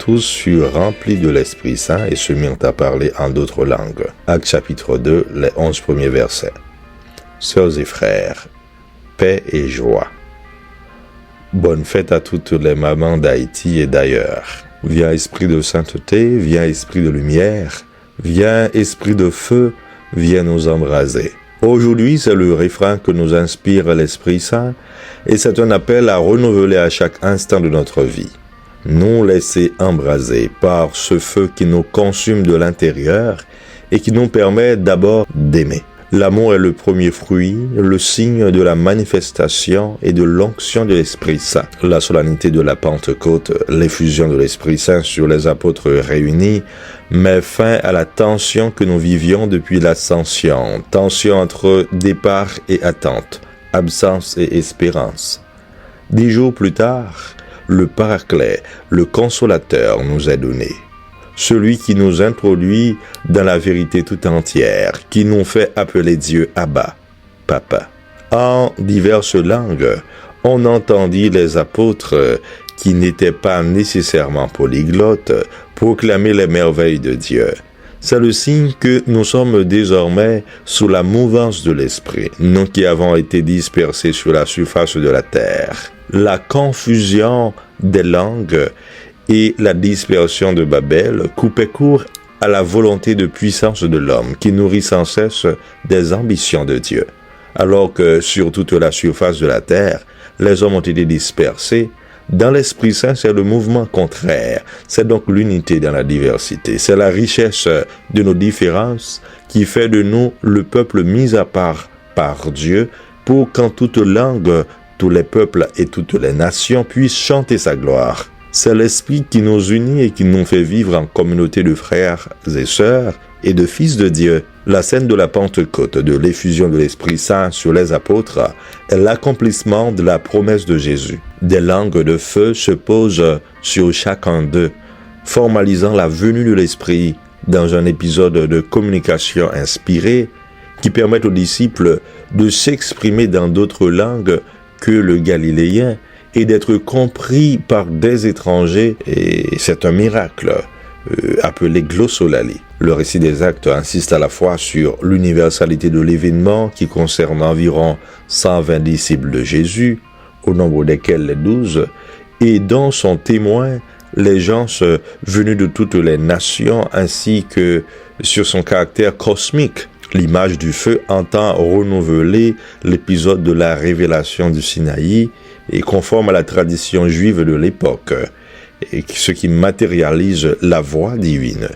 tous furent remplis de l'Esprit Saint et se mirent à parler en d'autres langues. Actes chapitre 2, les 11 premiers versets. Sœurs et frères, paix et joie. Bonne fête à toutes les mamans d'Haïti et d'ailleurs. Viens esprit de sainteté, viens esprit de lumière, viens esprit de feu, viens nous embraser. Aujourd'hui, c'est le refrain que nous inspire l'Esprit Saint et c'est un appel à renouveler à chaque instant de notre vie. Nous laisser embraser par ce feu qui nous consume de l'intérieur et qui nous permet d'abord d'aimer. L'amour est le premier fruit, le signe de la manifestation et de l'onction de l'Esprit Saint. La solennité de la Pentecôte, l'effusion de l'Esprit Saint sur les apôtres réunis, met fin à la tension que nous vivions depuis l'ascension, tension entre départ et attente, absence et espérance. 10 jours plus tard, le Paraclet, le Consolateur nous est donné. Celui qui nous introduit dans la vérité tout entière, qui nous fait appeler Dieu Abba, Papa. En diverses langues, on entendit les apôtres, qui n'étaient pas nécessairement polyglottes, proclamer les merveilles de Dieu. C'est le signe que nous sommes désormais sous la mouvance de l'Esprit, nous qui avons été dispersés sur la surface de la terre. La confusion des langues et la dispersion de Babel coupaient court à la volonté de puissance de l'homme qui nourrit sans cesse des ambitions de Dieu. Alors que sur toute la surface de la terre, les hommes ont été dispersés, dans l'Esprit Saint, c'est le mouvement contraire. C'est donc l'unité dans la diversité. C'est la richesse de nos différences qui fait de nous le peuple mis à part par Dieu pour qu'en toute langue, tous les peuples et toutes les nations puissent chanter sa gloire. C'est l'Esprit qui nous unit et qui nous fait vivre en communauté de frères et sœurs et de fils de Dieu. La scène de la Pentecôte, de l'effusion de l'Esprit Saint sur les apôtres, est l'accomplissement de la promesse de Jésus. Des langues de feu se posent sur chacun d'eux, formalisant la venue de l'Esprit dans un épisode de communication inspirée qui permet aux disciples de s'exprimer dans d'autres langues que le galiléen et d'être compris par des étrangers, et c'est un miracle appelé glossolalie. Le récit des Actes insiste à la fois sur l'universalité de l'événement qui concerne environ 120 disciples de Jésus, au nombre desquels les 12, et dont sont témoins les gens venus de toutes les nations, ainsi que sur son caractère cosmique. L'image du feu entend renouveler l'épisode de la révélation du Sinaï et conforme à la tradition juive de l'époque, et ce qui matérialise la voix divine.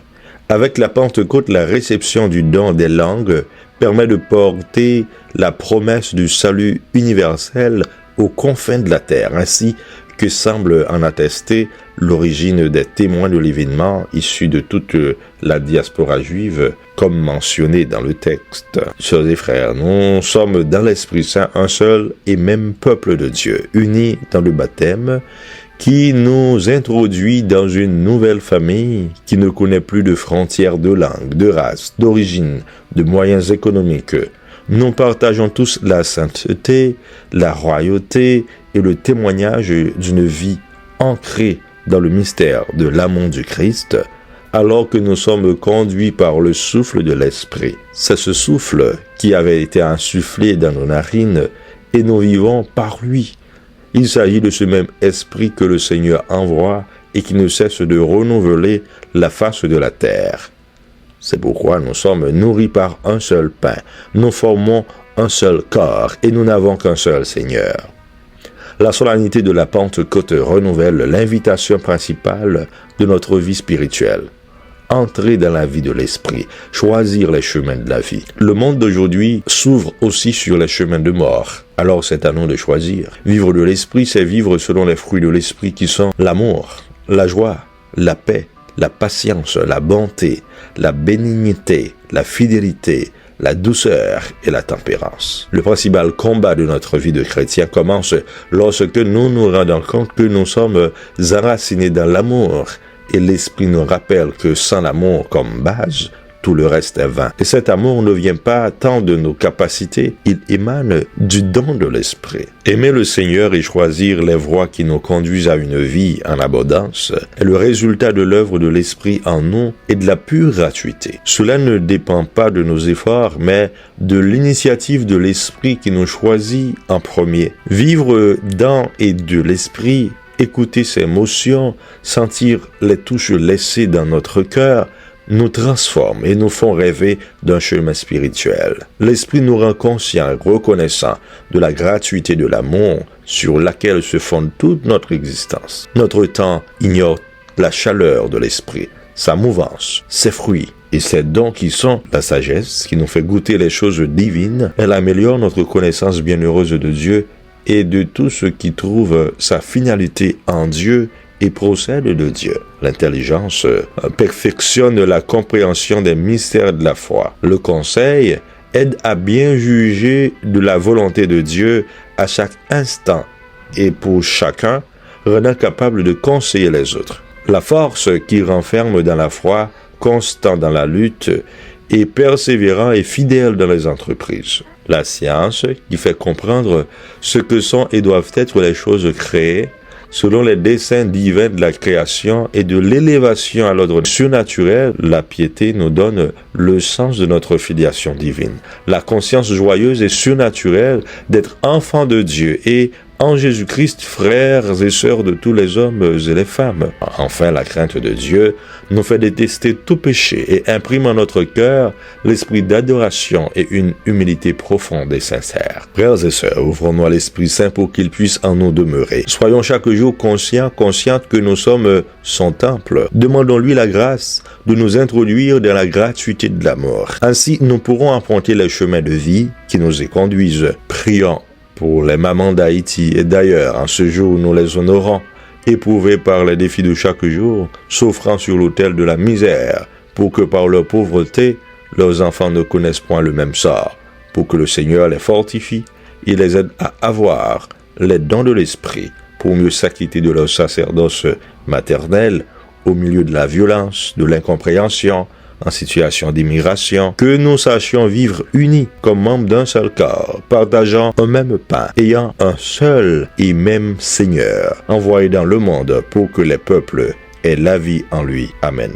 Avec la Pentecôte, la réception du don des langues permet de porter la promesse du salut universel aux confins de la terre, ainsi que semble en attester l'origine des témoins de l'événement issus de toute la diaspora juive, comme mentionné dans le texte. Sœurs et frères, nous sommes dans l'Esprit Saint un seul et même peuple de Dieu, unis dans le baptême, qui nous introduit dans une nouvelle famille qui ne connaît plus de frontières de langue, de race, d'origine, de moyens économiques. Nous partageons tous la sainteté, la royauté et le témoignage d'une vie ancrée dans le mystère de l'amour du Christ, alors que nous sommes conduits par le souffle de l'Esprit. C'est ce souffle qui avait été insufflé dans nos narines et nous vivons par lui. Il s'agit de ce même Esprit que le Seigneur envoie et qui ne cesse de renouveler la face de la terre. C'est pourquoi nous sommes nourris par un seul pain, nous formons un seul corps et nous n'avons qu'un seul Seigneur. La solennité de la Pentecôte renouvelle l'invitation principale de notre vie spirituelle. Entrer dans la vie de l'Esprit, choisir les chemins de la vie. Le monde d'aujourd'hui s'ouvre aussi sur les chemins de mort. Alors c'est à nous de choisir. Vivre de l'Esprit, c'est vivre selon les fruits de l'Esprit qui sont l'amour, la joie, la paix, la patience, la bonté, la bénignité, la fidélité, la douceur et la tempérance. Le principal combat de notre vie de chrétien commence lorsque nous nous rendons compte que nous sommes enracinés dans l'amour et l'Esprit nous rappelle que sans l'amour comme base, tout le reste est vain. Et cet amour ne vient pas tant de nos capacités, il émane du don de l'Esprit. Aimer le Seigneur et choisir les voies qui nous conduisent à une vie en abondance est le résultat de l'œuvre de l'Esprit en nous et de la pure gratuité. Cela ne dépend pas de nos efforts, mais de l'initiative de l'Esprit qui nous choisit en premier. Vivre dans et de l'Esprit, écouter ses émotions, sentir les touches laissées dans notre cœur, nous transforment et nous font rêver d'un chemin spirituel. L'Esprit nous rend conscients et reconnaissants de la gratuité de l'amour sur laquelle se fonde toute notre existence. Notre temps ignore la chaleur de l'Esprit, sa mouvance, ses fruits et ses dons qui sont la sagesse, qui nous fait goûter les choses divines. Elle améliore notre connaissance bienheureuse de Dieu et de tout ce qui trouve sa finalité en Dieu et procède de Dieu. L'intelligence perfectionne la compréhension des mystères de la foi. Le conseil aide à bien juger de la volonté de Dieu à chaque instant et pour chacun, rendant capable de conseiller les autres. La force qui renferme dans la foi, constant dans la lutte et persévérant et fidèle dans les entreprises. La science qui fait comprendre ce que sont et doivent être les choses créées selon les desseins divins de la création et de l'élévation à l'ordre surnaturel. La piété nous donne le sens de notre filiation divine, la conscience joyeuse et surnaturelle d'être enfants de Dieu et en Jésus-Christ, frères et sœurs de tous les hommes et les femmes. Enfin, la crainte de Dieu nous fait détester tout péché et imprime en notre cœur l'esprit d'adoration et une humilité profonde et sincère. Frères et sœurs, ouvrons-nous à l'Esprit Saint pour qu'il puisse en nous demeurer. Soyons chaque jour conscientes que nous sommes son temple. Demandons-lui la grâce de nous introduire dans la gratuité de l'amour. Ainsi, nous pourrons emprunter les chemins de vie qui nous y conduisent. Prions pour les mamans d'Haïti et d'ailleurs, en ce jour, nous les honorons, éprouvés par les défis de chaque jour, souffrant sur l'autel de la misère, pour que par leur pauvreté, leurs enfants ne connaissent point le même sort, pour que le Seigneur les fortifie et les aide à avoir les dons de l'Esprit, pour mieux s'acquitter de leur sacerdoce maternel, au milieu de la violence, de l'incompréhension, en situation d'immigration, que nous sachions vivre unis comme membres d'un seul corps, partageant un même pain, ayant un seul et même Seigneur, envoyé dans le monde pour que les peuples aient la vie en lui. Amen.